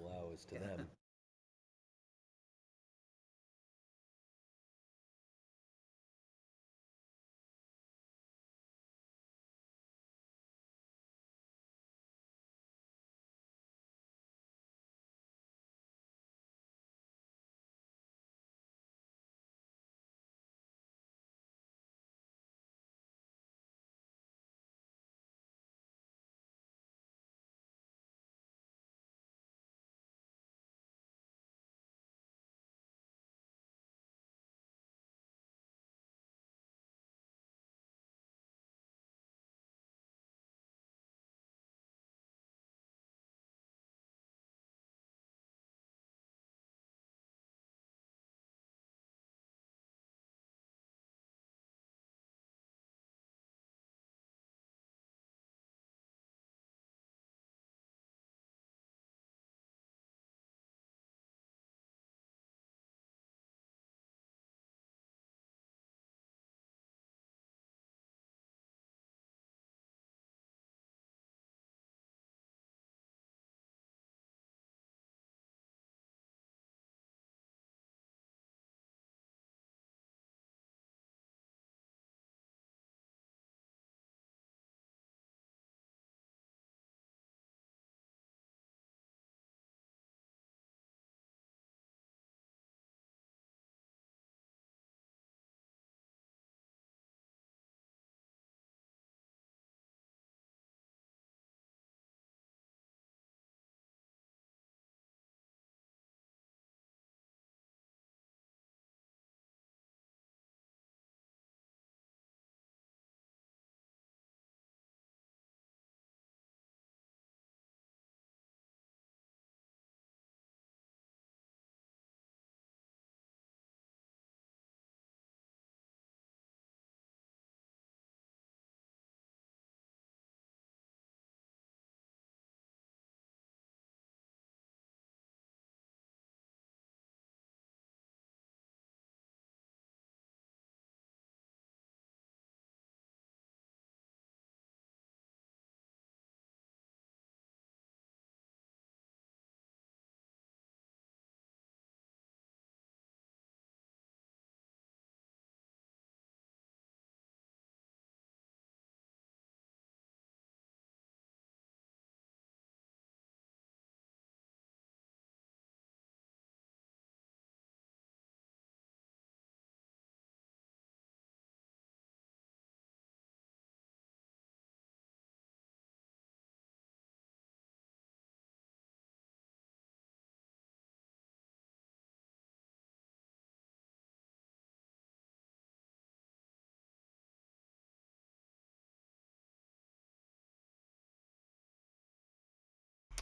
billable hours to them.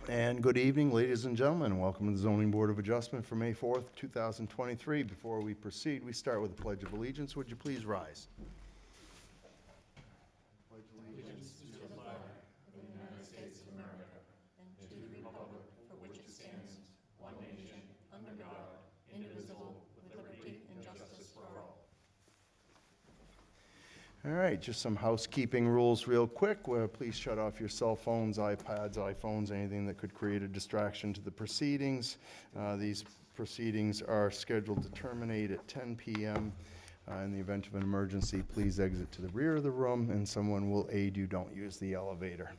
And good evening, ladies and gentlemen. Welcome to the Zoning Board of Adjustment for May 4th, 2023. Before we proceed, we start with the Pledge of Allegiance. Would you please rise? All right, just some housekeeping rules real quick. Please shut off your cell phones, iPads, iPhones, anything that could create a distraction to the proceedings. These proceedings are scheduled to terminate at 10 p.m. In the event of an emergency, please exit to the rear of the room and someone will aid you. Don't use the elevator.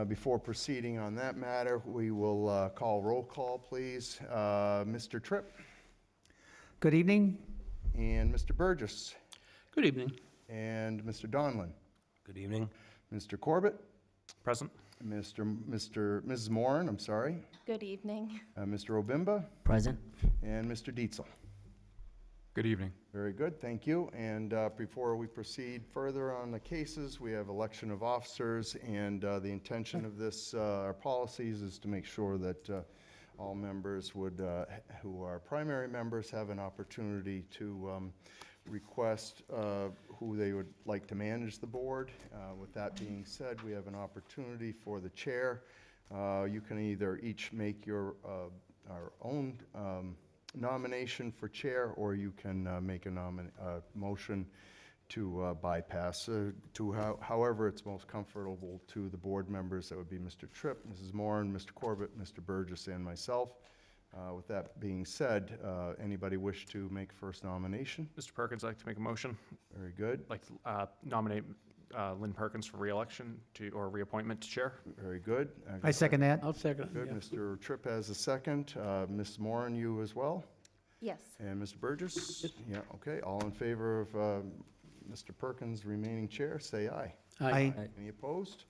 Before proceeding on that matter, we will call roll call, please. Mr. Tripp. Good evening. And Mr. Burgess. Good evening. And Mr. Donlin. Good evening. Mr. Corbett. Present. Mrs. Moran, I'm sorry. Good evening. Mr. Obimba. Present. And Mr. Dietzel. Good evening. Very good, thank you. And before we proceed further on the cases, we have election of officers, and the intention of this, our policies, is to make sure that all members would, who are primary members, have an opportunity to request who they would like to manage the board. With that being said, we have an opportunity for the chair. You can either each make your our own nomination for chair, or you can make a motion bypass however it's most comfortable to the board members. That would be Mr. Tripp, Mrs. Moran, Mr. Corbett, Mr. Burgess, and myself. With that being said, anybody wish to make first nomination? Mr. Perkins, I'd like to make a motion. Very good. I'd like to nominate Lynn Perkins for reelection or reappointment to chair. Very good. I second that. I'll second Good. it. Mr. Tripp has a second. Ms. Moran, you as well? Yes. And Mr. Burgess? Yeah, okay. All in favor of Mr. Perkins remaining chair, say aye. Aye. Any opposed?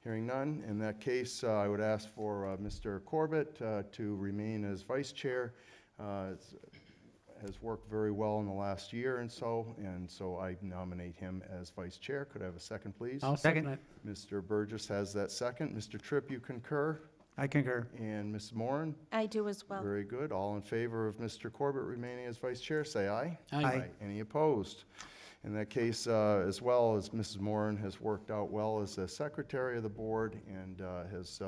Hearing none. In that case, I would ask for Mr. Corbett to remain as vice chair. Has worked very well in the last year and so I nominate him as vice chair. Could I have a second, please? I'll second it. Mr. Burgess has that second. Mr. Tripp, you concur? I concur. And Ms. Moran? I do as well. Very good. All in favor of Mr. Corbett remaining as vice chair, say aye. Aye. Any opposed? In that case, as well as Mrs. Moran has worked out well as the secretary of the board and has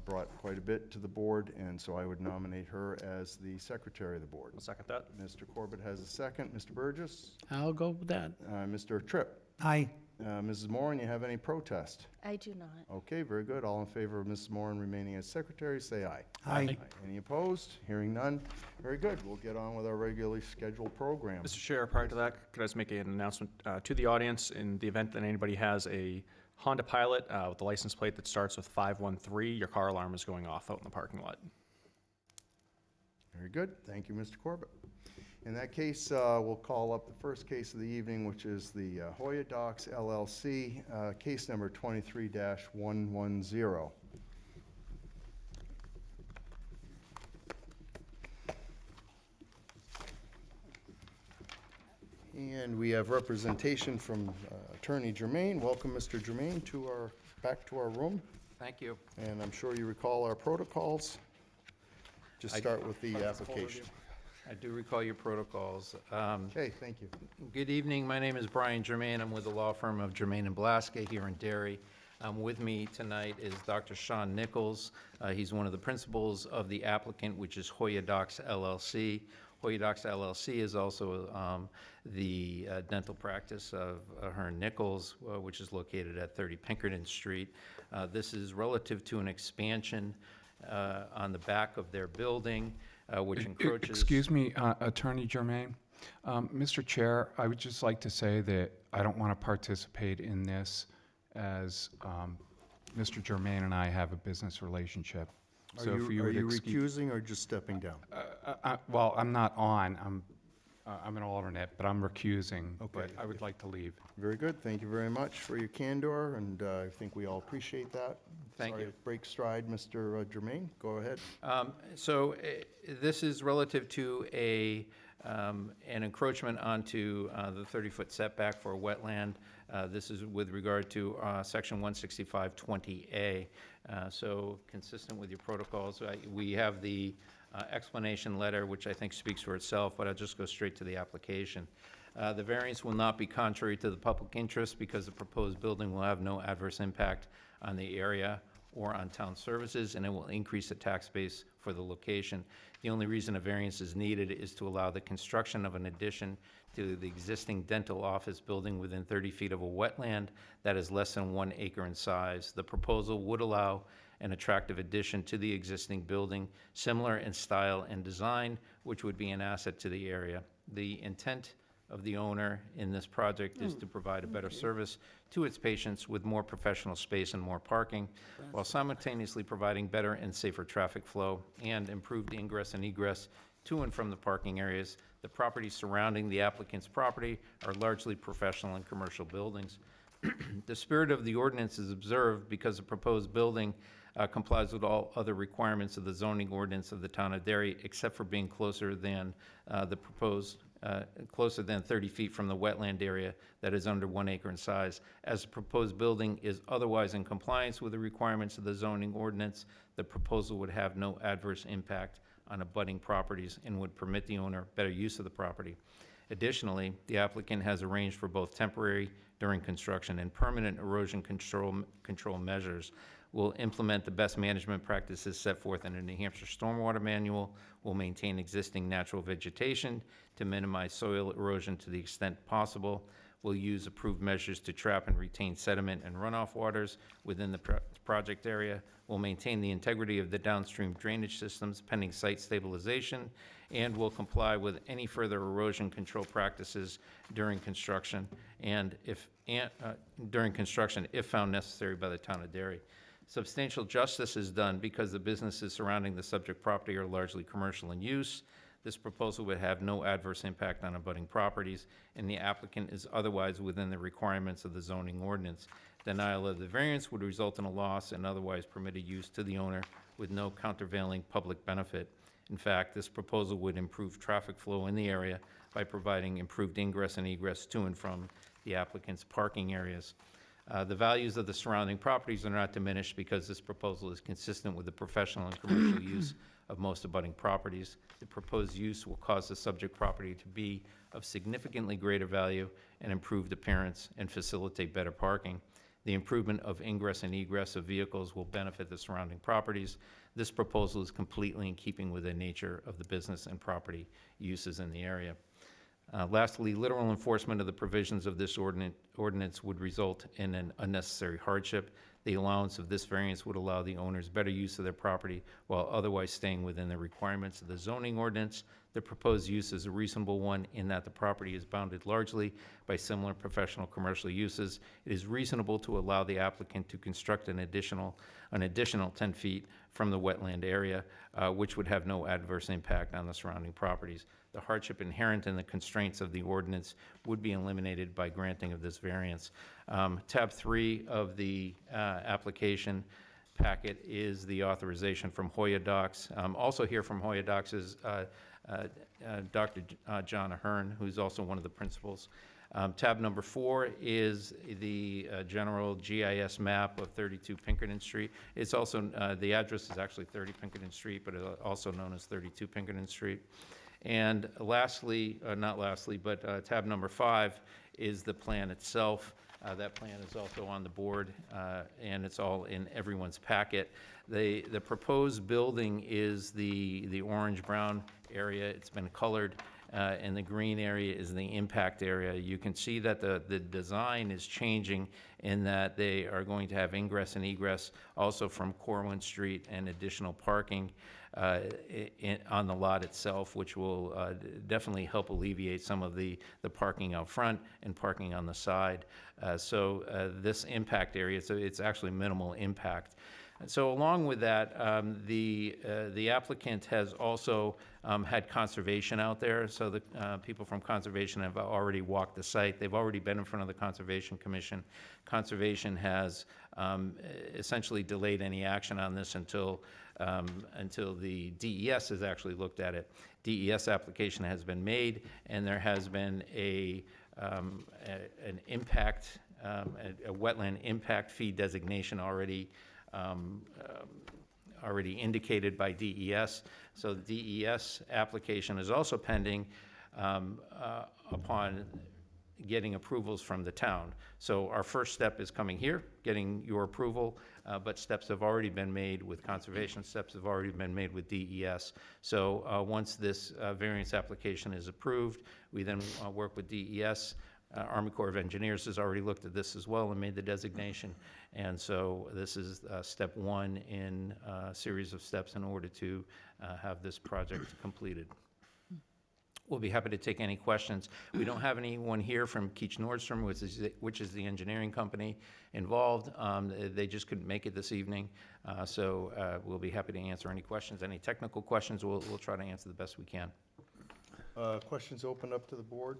brought quite a bit to the board, and so I would nominate her as the secretary of the board. I'll second that. Mr. Corbett has a second. Mr. Burgess? I'll go with that. Mr. Tripp? Aye. Mrs. Moran, you have any protest? I do not. Okay, very good. All in favor of Mrs. Moran remaining as secretary, say aye. Aye. Any opposed? Hearing none. Very good. We'll get on with our regularly scheduled program. Mr. Chair, prior to that, could I just make an announcement to the audience in the event that anybody has a Honda Pilot with the license plate that starts with 513, your car alarm is going off out in the parking lot. Very good. Thank you, Mr. Corbett. In that case, we'll call up the first case of the evening, which is the Hoya Docs LLC, case number 23-110. And we have representation from Attorney Germain. Welcome, Mr. Germain, back to our room. Thank you. And I'm sure you recall our protocols. Just start with the application. I do recall your protocols. Okay, thank you. Good evening. My name is Brian Germain. I'm with the law firm of Germain and Blaska here in Derry. With me tonight is Dr. Sean Nichols. He's one of the principals of the applicant, which is Hoya Docs LLC. Hoya Docs LLC is also the dental practice of Hearn Nichols, which is located at 30 Pinkerton Street. This is relative to an expansion on the back of their building, which encroaches. Excuse me, Attorney Germain. Mr. Chair, I would just like to say that I don't want to participate in this as Mr. Germain and I have a business relationship. So if you Are would you excuse- recusing or just stepping down? Well, I'm not on. I'm an alternate, but I'm recusing. Okay. But I would like to leave. Very good. Thank you very much for your candor, and I think we all appreciate that. Thank Sorry you. to break stride, Mr. Germain. Go ahead. This is relative to an encroachment onto the 30-foot setback for a wetland. This is with regard to Section 16520A. So consistent with your protocols, we have the explanation letter, which I think speaks for itself, but I'll just go straight to the application. The variance will not be contrary to the public interest because the proposed building will have no adverse impact on the area or on town services, and it will increase the tax base for the location. The only reason a variance is needed is to allow the construction of an addition to the existing dental office building within 30 feet of a wetland that is less than 1 acre in size. The proposal would allow an attractive addition to the existing building, similar in style and design, which would be an asset to the area. The intent of the owner in this project is to provide a better service to its patients with more professional space and more parking, while simultaneously providing better and safer traffic flow and improved ingress and egress to and from the parking areas. The properties surrounding the applicant's property are largely professional and commercial buildings. The spirit of the ordinance is observed because the proposed building complies with all other requirements of the zoning ordinance of the town of Derry, except for being closer than closer than 30 feet from the wetland area that is under 1 acre in size. As the proposed building is otherwise in compliance with the requirements of the zoning ordinance, the proposal would have no adverse impact on abutting properties and would permit the owner better use of the property. Additionally, the applicant has arranged for both temporary during construction and permanent erosion control measures. Will implement the best management practices set forth in the New Hampshire Stormwater Manual, will maintain existing natural vegetation to minimize soil erosion to the extent possible, will use approved measures to trap and retain sediment and runoff waters within the project area, will maintain the integrity of the downstream drainage systems pending site stabilization, and will comply with any further erosion control practices during construction if found necessary by the town of Derry. Substantial justice is done because the businesses surrounding the subject property are largely commercial in use. This proposal would have no adverse impact on abutting properties, and the applicant is otherwise within the requirements of the zoning ordinance. Denial of the variance would result in a loss in otherwise permitted use to the owner with no countervailing public benefit. In fact, this proposal would improve traffic flow in the area by providing improved ingress and egress to and from the applicant's parking areas. The values of the surrounding properties are not diminished because this proposal is consistent with the professional and commercial use of most abutting properties. The proposed use will cause the subject property to be of significantly greater value and improved appearance and facilitate better parking. The improvement of ingress and egress of vehicles will benefit the surrounding properties. This proposal is completely in keeping with the nature of the business and property uses in the area. Lastly, literal enforcement of the provisions of this ordinance would result in an unnecessary hardship. The allowance of this variance would allow the owners better use of their property while otherwise staying within the requirements of the zoning ordinance. The proposed use is a reasonable one in that the property is bounded largely by similar professional commercial uses. It is reasonable to allow the applicant to construct an additional 10 feet from the wetland area, which would have no adverse impact on the surrounding properties. The hardship inherent in the constraints of the ordinance would be eliminated by granting of this variance. Tab 3 of the application packet is the authorization from Hoya Docs. Also here from Hoya Docs is Dr. John Ahern, who's also one of the principals. Tab number 4 is the general GIS map of 32 Pinkerton Street. It's also, the address is actually 30 Pinkerton Street, but also known as 32 Pinkerton Street. And lastly, not lastly, but tab number 5 is the plan itself. That plan is also on the board, and it's all in everyone's packet. The proposed building is the orange-brown area. It's been colored, and the green area is the impact area. You can see that the design is changing in that they are going to have ingress and egress also from Corwin Street and additional parking on the lot itself, which will definitely help alleviate some of the parking out front and parking on the side. So this impact area, so it's actually minimal impact. And so along with that, the applicant has also had conservation out there. So the people from conservation have already walked the site. They've already been in front of the Conservation Commission. Conservation has essentially delayed any action on this until the DES has actually looked at it. DES application has been made, and there has been an impact, a wetland impact fee designation already indicated by DES. So the DES application is also pending upon getting approvals from the town. So our first step is coming here, getting your approval, but steps have already been made with conservation, steps have already been made with DES. So once this variance application is approved, we then work with DES. Army Corps of Engineers has already looked at this as well and made the designation. And so this is step 1 in a series of steps in order to have this project completed. We'll be happy to take any questions. We don't have anyone here from Keach Nordstrom, which is the engineering company involved. They just couldn't make it this evening. So we'll be happy to answer any questions. Any technical questions, we'll try to answer the best we can. Questions open up to the board?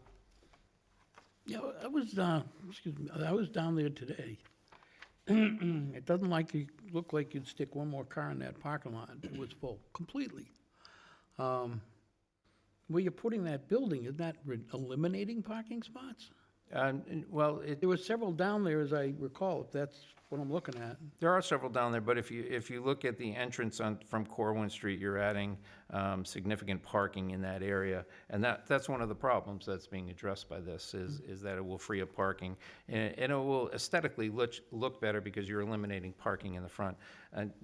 Yeah, I was down there today. It doesn't look like you'd stick one more car in that parking lot. It was full, completely. Where you're putting that building, is that eliminating parking spots? Well, There were several down there, as I recall, if that's what I'm looking at. there are several down there, but if you look at the entrance from Corwin Street, you're adding significant parking in that area, and that's one of the problems that's being addressed by this is that it will free up parking, and it will aesthetically look better because you're eliminating parking in the front.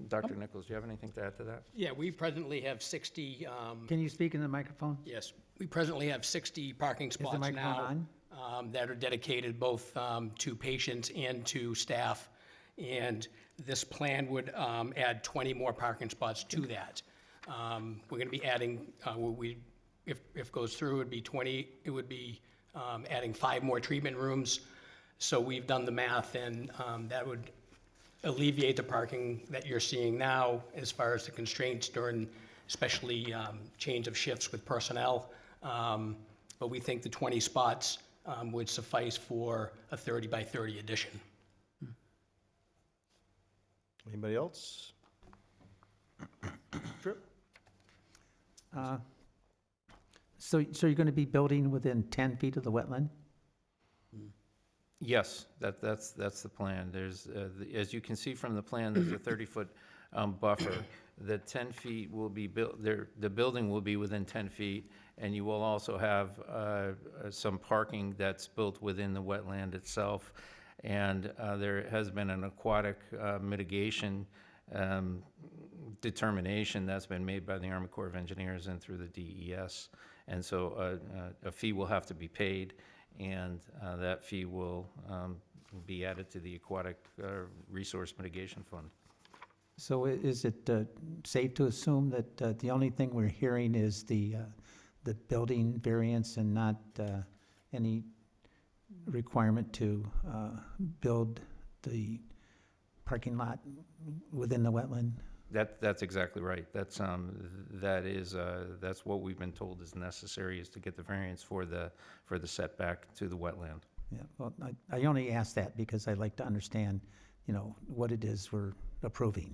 Dr. Nichols, do you have anything to add to that? Yeah, we presently have 60, Can you speak in the microphone? yes, we presently have 60 parking Is the spots microphone now. on? that are dedicated both to patients and to staff. And this plan would add 20 more parking spots to that. We're going to be adding, if it goes through, it would be adding 5 more treatment rooms. So we've done the math, and that would alleviate the parking that you're seeing now as far as the constraints during, especially change of shifts with personnel. But we think the 20 spots would suffice for a 30 by 30 addition. Anybody else? Trip? So you're going to be building within 10 feet of the wetland? Yes, that's the plan. There's, as you can see from the plan, there's a 30-foot buffer. The 10 feet will be built, the building will be within 10 feet, and you will also have some parking that's built within the wetland itself. And there has been an aquatic mitigation determination that's been made by the Army Corps of Engineers and through the DES. And so a fee will have to be paid, and that fee will be added to the Aquatic Resource Mitigation Fund. So is it safe to assume that the only thing we're hearing is the building variance and not any requirement to build the parking lot within the wetland? That's exactly right. That's what we've been told is necessary, is to get the variance for the setback to the wetland. Yeah, well, I only ask that because I'd like to understand, what it is we're approving.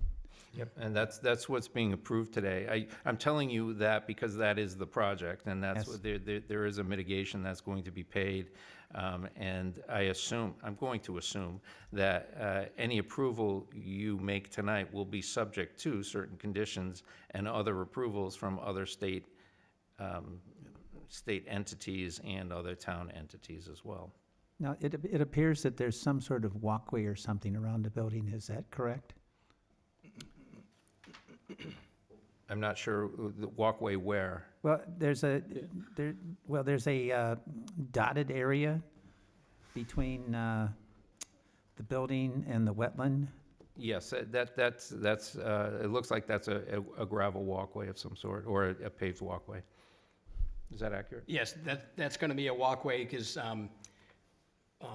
Yep, and that's what's being approved today. I'm telling you that because that is the project, and that's Yes. what there is a mitigation that's going to be paid. And I'm going to assume that any approval you make tonight will be subject to certain conditions and other approvals from other state entities and other town entities as well. Now, it appears that there's some sort of walkway or something around the building. Is that correct? I'm not sure the walkway where. Well, there's a dotted area between the building and the wetland. Yes, that's it looks like that's a gravel walkway of some sort, or a paved walkway. Is that accurate? Yes, that's going to be a walkway because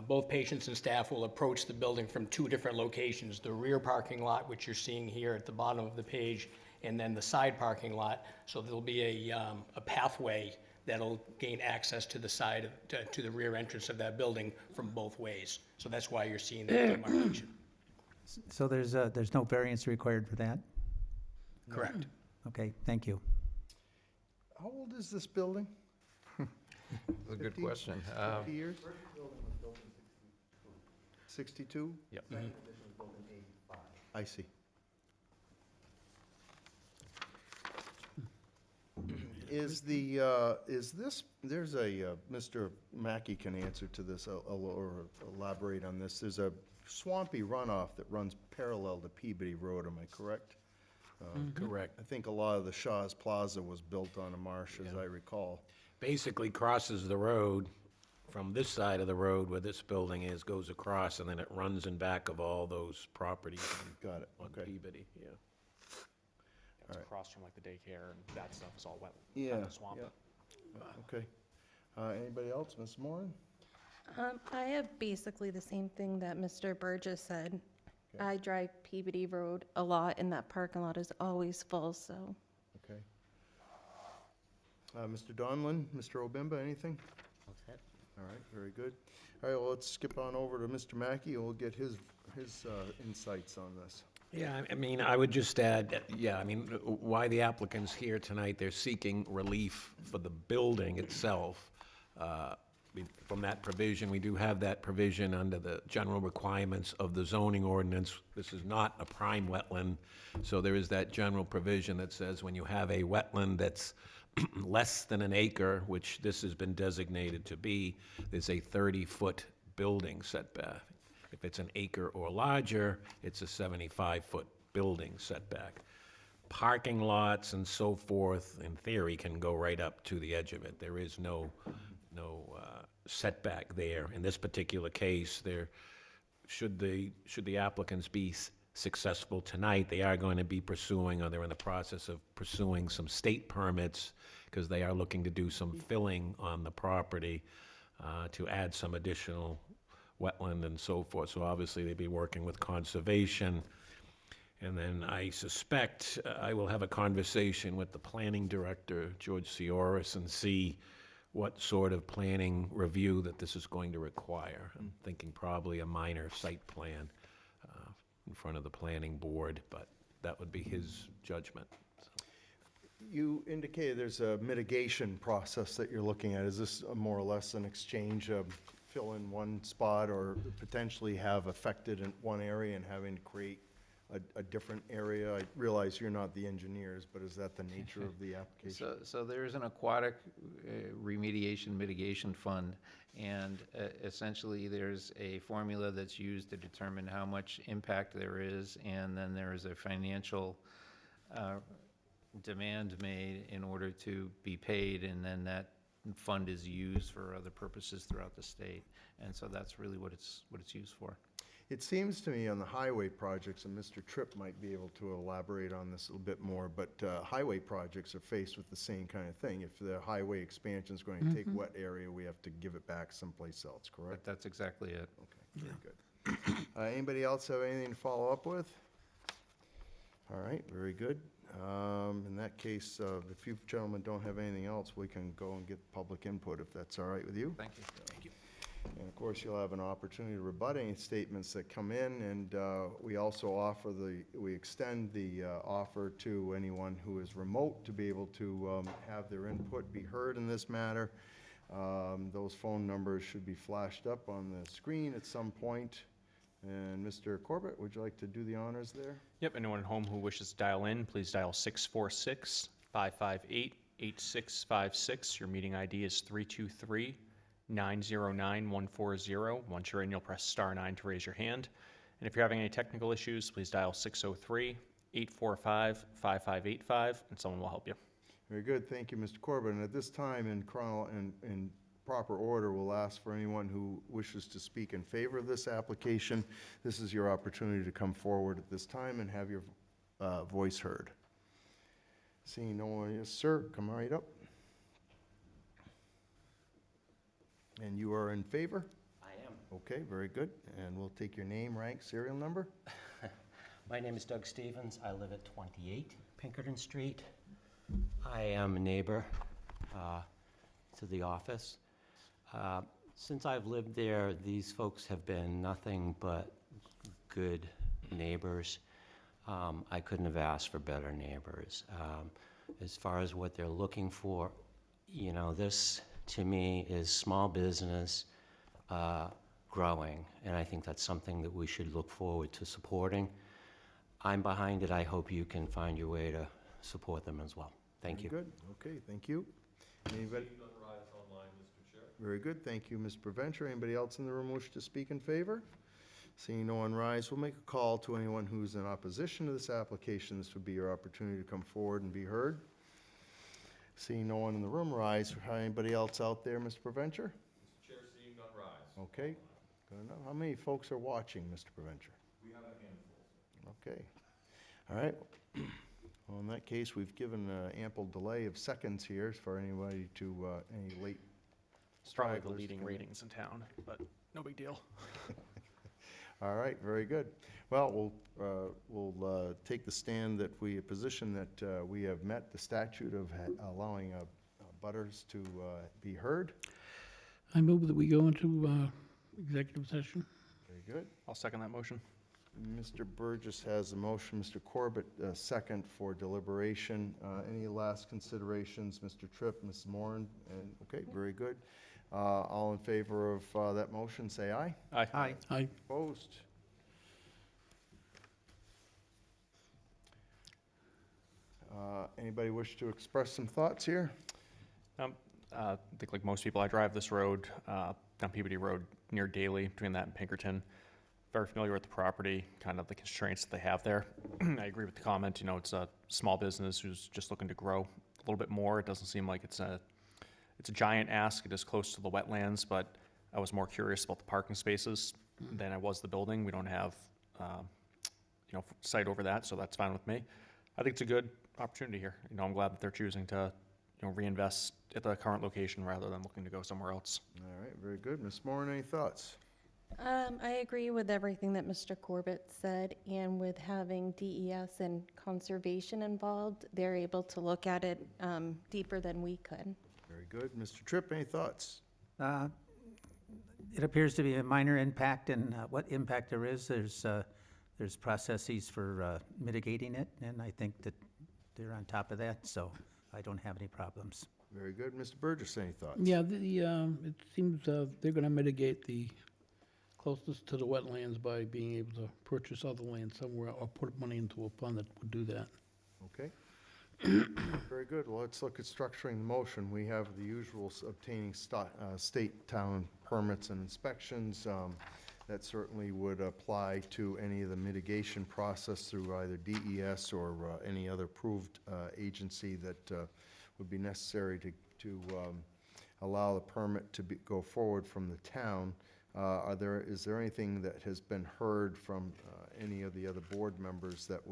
both patients and staff will approach the building from 2 different locations. The rear parking lot, which you're seeing here at the bottom of the page, and then the side parking lot. So there'll be a pathway that'll gain access to the side, to the rear entrance of that building from both ways. So that's why you're seeing that demarcation. So there's no variance required for that? Correct. Okay, thank you. How old is this building? That's a good 50? question. 50 years? 62? Yep. I see. Is this, there's Mr. Mackey can answer to this or elaborate on this. There's a swampy runoff that runs parallel to Peabody Road, am I correct? Correct. I think a lot of the Shaw's Plaza was built on a marsh, as I recall. Basically crosses the road from this side of the road where this building is, goes across, and then it runs in back of all those properties Got it, on okay. Peabody, yeah. It's across from like the daycare, and that stuff is all wet. Yeah, Swamp. yeah. Okay. Anybody else? Ms. Moran? I have basically the same thing that Mr. Burgess said. Okay. I drive Peabody Road a lot, and that parking lot is always full, so. Okay. Mr. Donlin, Mr. Obimba, anything? All right, very good. All right, well, let's skip on over to Mr. Mackey, and we'll get his insights on this. Yeah, I mean, I would just add, why the applicant's here tonight, they're seeking relief for the building itself. From that provision, we do have that provision under the general requirements of the zoning ordinance. This is not a prime wetland, so there is that general provision that says when you have a wetland that's less than an acre, which this has been designated to be, there's a 30-foot building setback. If it's an acre or larger, it's a 75-foot building setback. Parking lots and so forth, in theory, can go right up to the edge of it. There is no setback there. In this particular case, should the applicants be successful tonight, they are going to be pursuing, or they're in the process of pursuing some state permits, because they are looking to do some filling on the property to add some additional wetland and so forth. So obviously, they'd be working with conservation. And then I suspect I will have a conversation with the planning director, George Sioris, and see what sort of planning review that this is going to require. I'm thinking probably a minor site plan in front of the planning board, but that would be his judgment. You indicated there's a mitigation process that you're looking at. Is this more or less an exchange of fill in one spot, or potentially have affected in one area and having to create a different area? I realize you're not the engineers, but is that the nature of the application? So there's an aquatic remediation mitigation fund, and essentially there's a formula that's used to determine how much impact there is, and then there is a financial demand made in order to be paid, and then that fund is used for other purposes throughout the state. And so that's really what it's used for. It seems to me on the highway projects, and Mr. Tripp might be able to elaborate on this a little bit more, but highway projects are faced with the same kind of thing. If the highway expansion is going to take wet area, we have to give it back someplace else, But correct? that's exactly it. Okay, very good. Anybody else have anything to follow up with? All right, very good. In that case, if you gentlemen don't have anything else, we can go and get public input, if that's all right with you. Thank you. Thank you. And of course, you'll have an opportunity to rebut any statements that come in, and we also we extend the offer to anyone who is remote to be able to have their input be heard in this matter. Those phone numbers should be flashed up on the screen at some point. And Mr. Corbett, would you like to do the honors there? Yep, anyone at home who wishes to dial in, please dial 646-558-8656. Your meeting ID is 323-909-140. Once you're in, you'll press *9 to raise your hand. And if you're having any technical issues, please dial 603-845-5585, and someone will help you. Very good, thank you, Mr. Corbett. And at this time, in proper order, we'll ask for anyone who wishes to speak in favor of this application. This is your opportunity to come forward at this time and have your voice heard. Seeing no one, yes, sir, come right up. And you are in favor? I am. Okay, very good. And we'll take your name, rank, serial number. My name is Doug Stevens. I live at 28 Pinkerton Street. I am a neighbor to the office. Since I've lived there, these folks have been nothing but good neighbors. I couldn't have asked for better neighbors. As far as what they're looking for, you know, this to me is small business growing, and I think that's something that we should look forward to supporting. I'm behind it. I hope you can find your way to support them as well. Thank you. Good, okay, thank you. Anybody? Very good, thank you, Mr. Preventure. Anybody else in the room wish to speak in favor? Seeing no one rise, we'll make a call to anyone who's in opposition to this application. This would be your opportunity to come forward and be heard. Seeing no one in the room rise, anybody else out there, Mr. Preventure? Mr. Chair, seeing none rise. Okay, good enough. How many folks are watching, Mr. Preventure? We have a handful. Okay, all right. Well, in that case, we've given ample delay of seconds here for anybody to, any late It's probably the stragglers leading come in. ratings in town, but no big deal. All right, very good. Well, we'll take the stand that we position that we have met the statute of allowing butters to be heard. I move that we go into executive session. Very good. I'll second that motion. Mr. Burgess has a motion, Mr. Corbett, second for deliberation. Any last considerations, Mr. Tripp, Ms. Moran? And, okay, very good. All in favor of that motion, say aye. Aye. Aye. Opposed? Anybody wish to express some thoughts here? I think like most people, I drive this road, down Peabody Road near Daly, between that and Pinkerton. Very familiar with the property, kind of the constraints that they have there. I agree with the comment, you know, it's a small business who's just looking to grow a little bit more. It doesn't seem like it's it's a giant ask. It is close to the wetlands, but I was more curious about the parking spaces than I was the building. We don't have, sight over that, so that's fine with me. I think it's a good opportunity here. I'm glad that they're choosing to, reinvest at the current location rather than looking to go somewhere else. All right, very good. Ms. Moran, any thoughts? I agree with everything that Mr. Corbett said, and with having DES and conservation involved, they're able to look at it deeper than we could. Very good. Mr. Tripp, any thoughts? It appears to be a minor impact, and what impact there is, there's processes for mitigating it, and I think that they're on top of that, so I don't have any problems. Very good. Mr. Burgess, any thoughts? Yeah, it seems they're gonna mitigate the closeness to the wetlands by being able to purchase other land somewhere or put money into a fund that would do that. Okay. Very good. Well, let's look at structuring the motion. We have the usual obtaining state town permits and inspections. That certainly would apply to any of the mitigation process through either DES or any other approved agency that would be necessary to allow the permit to go forward from the town. Is there anything that has been heard from any of the other board members that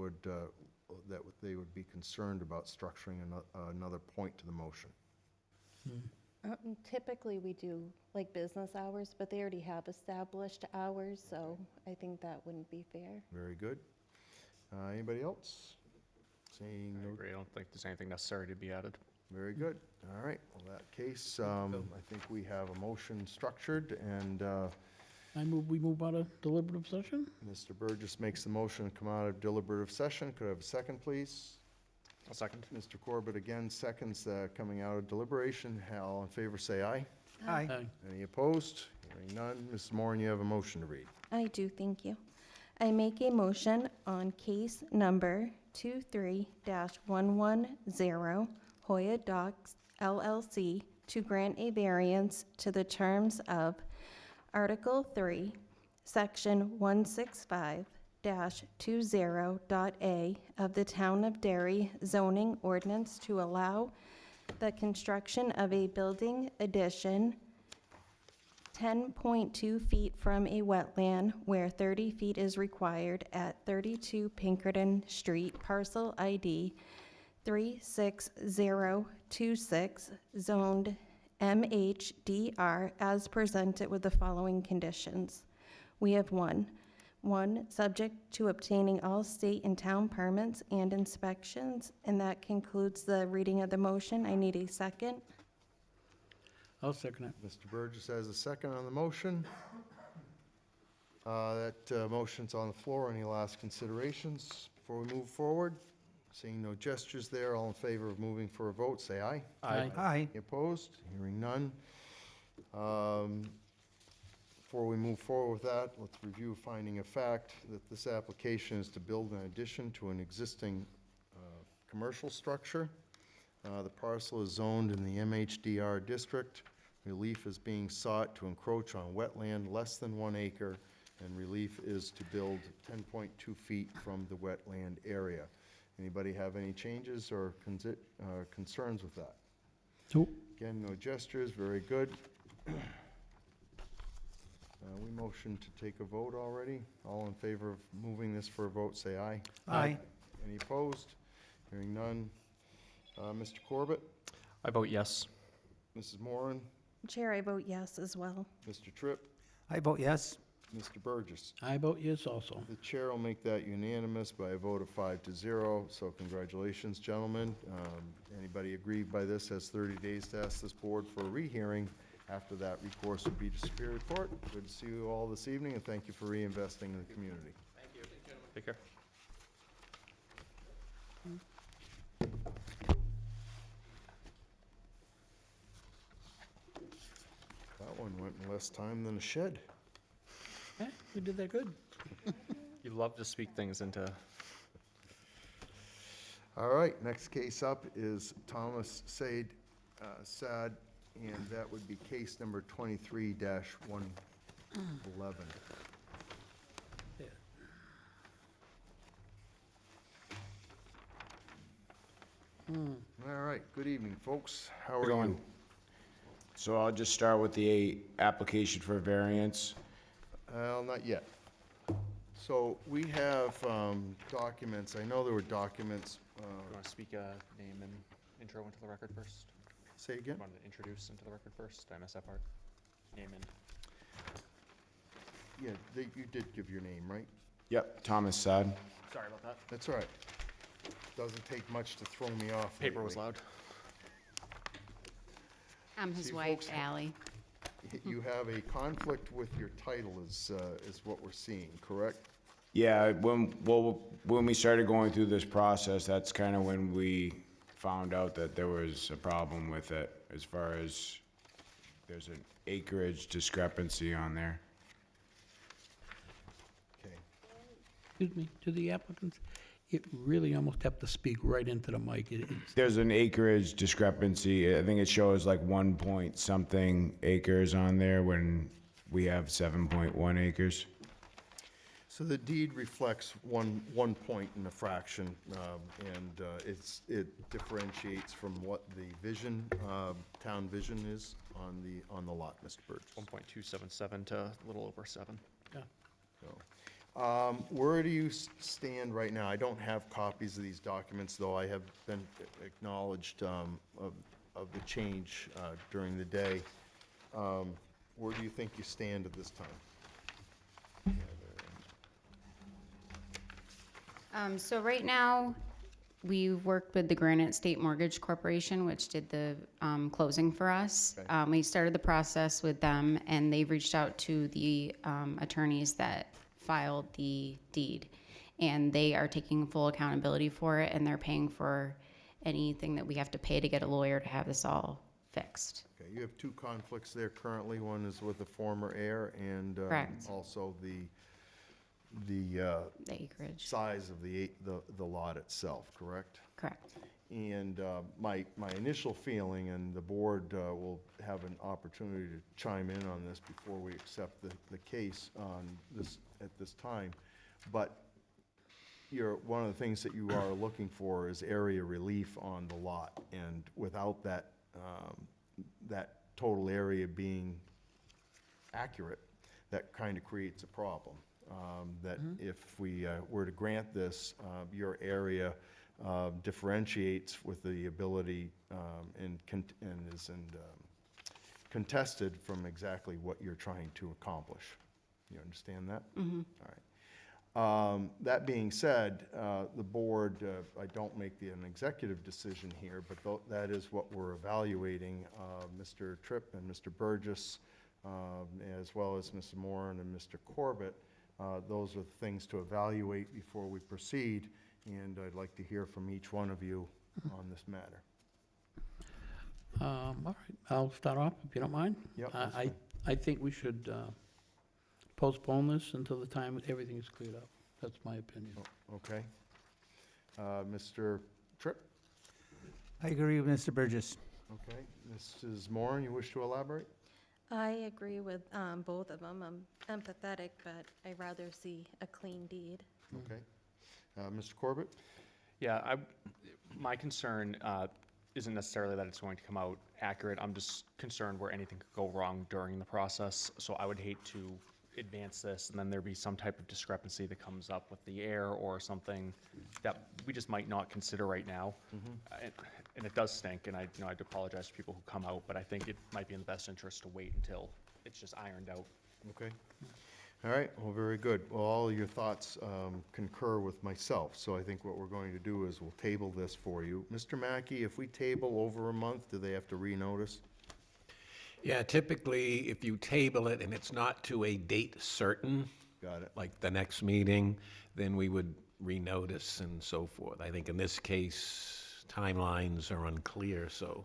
they would be concerned about structuring another point to the motion? Typically, we do like business hours, but they already have established hours, so I think that wouldn't be fair. Very good. Anybody else? Seeing I no. agree. I don't think there's anything necessary to be added. Very good. All right. Well, in that case, I think we have a motion structured, and We move out of deliberative session? Mr. Burgess makes the motion to come out of deliberative session. Could I have a second, please? I'll second. Mr. Corbett again seconds coming out of deliberation. All in favor, say aye. Aye. Aye. Any opposed? Hearing none. Ms. Moran, you have a motion to read. I do, thank you. I make a motion on case number 23-110, Hoya Docks LLC, to grant a variance to the terms of Article 3, Section 165-20.a of the Town of Derry zoning ordinance to allow the construction of a building addition 10.2 feet from a wetland where 30 feet is required at 32 Pinkerton Street, parcel ID 36026, zoned MHDR, as presented with the following conditions. We have one, subject to obtaining all state and town permits and inspections, and that concludes the reading of the motion. I need a second. I'll second it. Mr. Burgess has a second on the motion. That motion's on the floor. Any last considerations before we move forward? Seeing no gestures there, all in favor of moving for a vote, say aye. Aye. Aye. Any opposed? Hearing none. Before we move forward with that, let's review finding of fact that this application is to build an addition to an existing commercial structure. The parcel is zoned in the MHDR district. Relief is being sought to encroach on wetland less than 1 acre, and relief is to build 10.2 feet from the wetland area. Anybody have any changes or concerns with that? Nope. Again, no gestures, very good. We motion to take a vote already. All in favor of moving this for a vote, say aye. Aye. Any opposed? Hearing none. Mr. Corbett? I vote yes. Mrs. Moran? Chair, I vote yes as well. Mr. Tripp? I vote yes. Mr. Burgess? I vote yes also. The chair will make that unanimous by a vote of 5-0, so congratulations, gentlemen. Anybody aggrieved by this has 30 days to ask this board for a rehearing. After that, recourse would be to Superior Court. Good to see you all this evening, and thank you for reinvesting in the community. Take care. That one went in less time than a shed. Yeah, we did that good. You love to speak things into. All right, next case up is Thomas Sad, and that would be case number 23-111. Yeah. All right, good evening, folks. How Good are going. you? So I'll just start with the application for variance. Well, not yet. So we have documents, I know there were documents, You want to speak name and intro into the record first? say again? Want to introduce into the record first? Did I miss that part? Name and. Yeah, you did give your name, right? Yep, Thomas Sad. Sorry about that. That's all right. Doesn't take much to throw me off. Paper was lately. loud. I'm his See, wife, folks, Ally. You have a conflict with your title is what we're seeing, correct? Yeah, when we started going through this process, that's kind of when we found out that there was a problem with it, as far as there's an acreage discrepancy on there. Okay. Excuse me, to the applicants, it really almost have to speak right into the mic. It's, There's an acreage discrepancy. I think it shows like 1 point something acres on there when we have 7.1 acres. So the deed reflects one point in a fraction, and it differentiates from what the vision, town vision is on the lot, Mr. Burgess. 1.277 to a little over 7. yeah. So, where do you stand right now? I don't have copies of these documents, though I have been acknowledged of the change during the day. Where do you think you stand at this time? So right now, we worked with the Granite State Mortgage Corporation, which did the closing for us. Okay. We started the process with them, and they reached out to the attorneys that filed the deed. And they are taking full accountability for it, and they're paying for anything that we have to pay to get a lawyer to have this all fixed. Okay, you have two conflicts there currently. One is with the former heir and Correct. also the The acreage. size of the lot itself, correct? Correct. And my initial feeling, and the board will have an opportunity to chime in on this before we accept the case on this, at this time, but one of the things that you are looking for is area relief on the lot, and without that, that total area being accurate, that kind of creates a problem. That if we were to grant this, your area differentiates with the ability and is contested from exactly what you're trying to accomplish. You understand that? Mm-hmm. All right. That being said, the board, I don't make an executive decision here, but that is what we're evaluating. Mr. Tripp and Mr. Burgess, as well as Mr. Moran and Mr. Corbett, those are the things to evaluate before we proceed, and I'd like to hear from each one of you on this matter. All right, I'll start off, if you don't mind. Yep, that's fine. I think we should postpone this until the time everything is cleared up. That's my opinion. Okay. Mr. Tripp? I agree with Mr. Burgess. Okay. Mrs. Moran, you wish to elaborate? I agree with both of them. I'm empathetic, but I'd rather see a clean deed. Okay. Mr. Corbett? Yeah, my concern isn't necessarily that it's going to come out accurate. I'm just concerned where anything could go wrong during the process. So I would hate to advance this and then there be some type of discrepancy that comes up with the air or something that we just might not consider right now. And it does stink, and I'd apologize to people who come out, but I think it might be in the best interest to wait until it's just ironed out. Okay. All right, well, very good. Well, all your thoughts concur with myself, so I think what we're going to do is we'll table this for you. Mr. Mackey, if we table over a month, do they have to renotice? Yeah, typically, if you table it and it's not to a date certain, Got it. like the next meeting, then we would renotice and so forth. I think in this case, timelines are unclear, so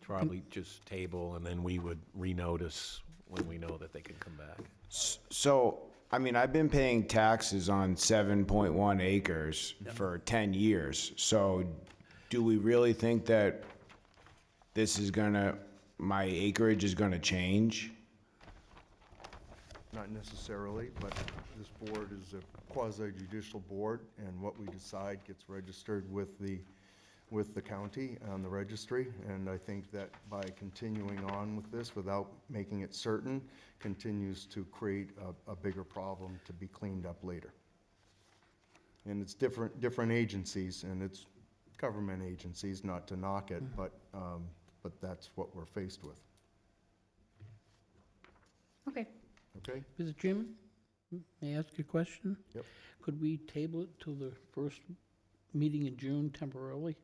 probably just table, and then we would renotice when we know that they can come back. So, I mean, I've been paying taxes on 7.1 acres for 10 years. So do we really think that this is my acreage is gonna change? Not necessarily, but this board is a quasi-judicial board, and what we decide gets registered with the with the county on the registry, and I think that by continuing on with this without making it certain, continues to create a bigger problem to be cleaned up later. And it's different agencies, and it's government agencies, not to knock it, but that's what we're faced with. Okay. Okay? Mr. Chairman, may I ask a question? Yep. Could we table it till the first meeting in June temporarily,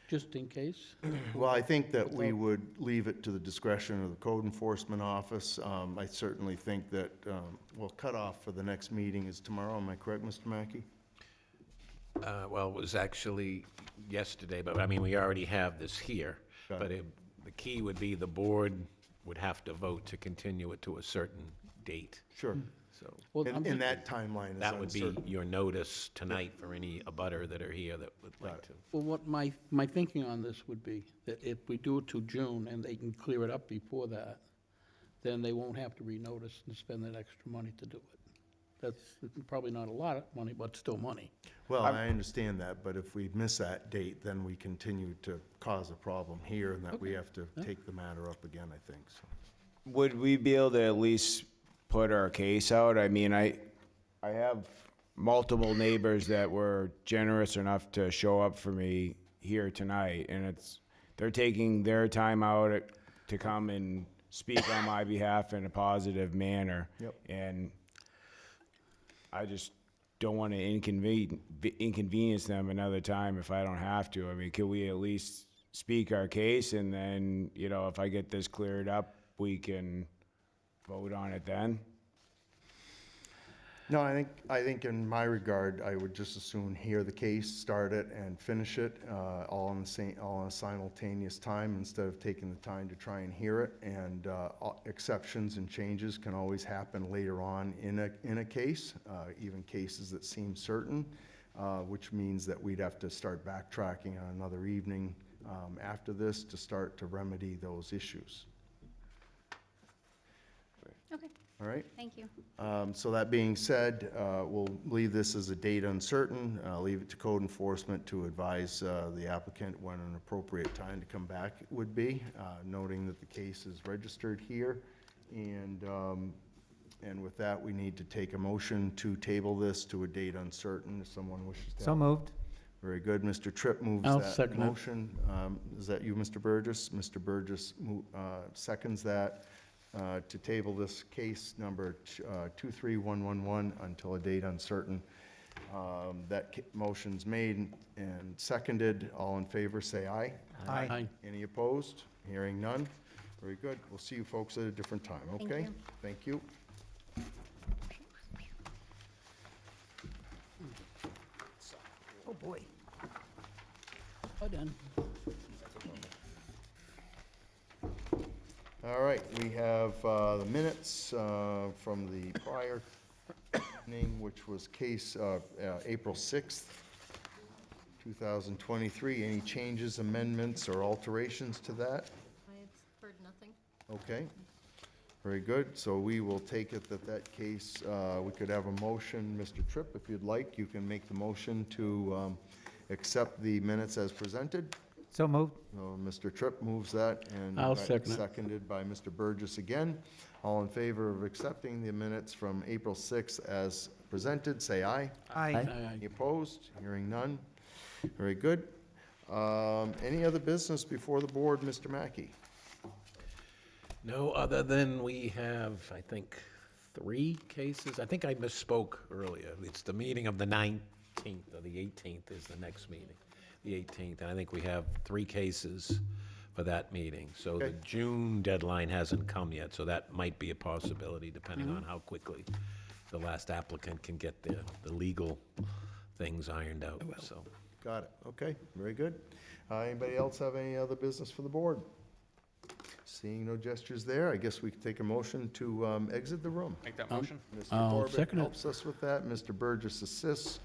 just in case? Well, I think that we would leave it to the discretion of the code enforcement office. I certainly think that, well, cutoff for the next meeting is tomorrow. Am I correct, Mr. Mackey? Well, it was actually yesterday, but I mean, we already have this here. Got But the key would be the board would have to vote to continue it to a certain date. Sure. So Well, I'm And just- that timeline is that would be uncertain. your notice tonight for any abutter that are here that would like to. Well, what my thinking on this would be, that if we do it till June and they can clear it up before that, then they won't have to renotice and spend that extra money to do it. That's probably not a lot of money, but still money. Well, I understand that, but if we miss that date, then we continue to cause a problem here, and that we have to take the matter up again, I think, so. Would we be able to at least put our case out? I mean, I have multiple neighbors that were generous enough to show up for me here tonight, and they're taking their time out to come and speak on my behalf in a positive manner. Yep. And I just don't want to inconvenience them another time if I don't have to. I mean, can we at least speak our case, and then, you know, if I get this cleared up, we can vote on it then? No, I think in my regard, I would just as soon hear the case, start it, and finish it, all in a simultaneous time, instead of taking the time to try and hear it. And exceptions and changes can always happen later on in a case, even cases that seem certain, which means that we'd have to start backtracking on another evening after this to start to remedy those issues. Okay, All right? thank you. So that being said, we'll leave this as a date uncertain, leave it to code enforcement to advise the applicant when an appropriate time to come back would be, noting that the case is registered here. And with that, we need to take a motion to table this to a date uncertain, if someone wishes to. So moved. Very good. Mr. Tripp moves I'll that second it. motion. Is that you, Mr. Burgess? Mr. Burgess seconds that. To table this case number 23111 until a date uncertain. That motion's made and seconded. All in favor, say aye. Aye. Any opposed? Hearing none. Very good. We'll see you folks at a different time, Thank okay? you. Thank you. Oh, boy. Well done. All right, we have the minutes from the prior meeting, which was case April 6th, 2023. Any changes, amendments, or alterations to that? I have heard nothing. Okay, very good. So we will take it that case, we could have a motion. Mr. Tripp, if you'd like, you can make the motion to accept the minutes as presented. So moved. Mr. Tripp moves that, and I'll second it. seconded by Mr. Burgess again. All in favor of accepting the minutes from April 6th as presented, say aye. Aye. Any opposed? Hearing none. Very good. Any other business before the board, Mr. Mackey? No, other than we have, I think, 3 cases. I think I misspoke earlier. It's the meeting of the 19th, or the 18th is the next meeting, the 18th. And I think we have 3 cases for that meeting. So the Okay. June deadline hasn't come yet, so that might be a possibility, depending on how quickly the last applicant can get the legal things ironed out, so. Got it. Okay, very good. Anybody else have any other business for the board? Seeing no gestures there, I guess we could take a motion to exit the room. Make that motion? Mr. I'll Corbett second it. helps us with that. Mr. Burgess assists.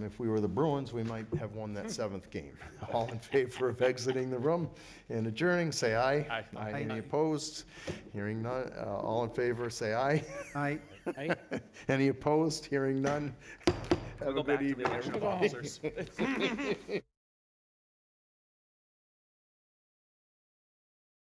If we were the Bruins, we might have won that 7th game. All in favor of exiting the room and adjourning, say aye. Aye. Any opposed? Hearing none. All in favor, say aye. Aye. Any opposed? Hearing none. Have a Go good back to the evening, election of everybody. officers.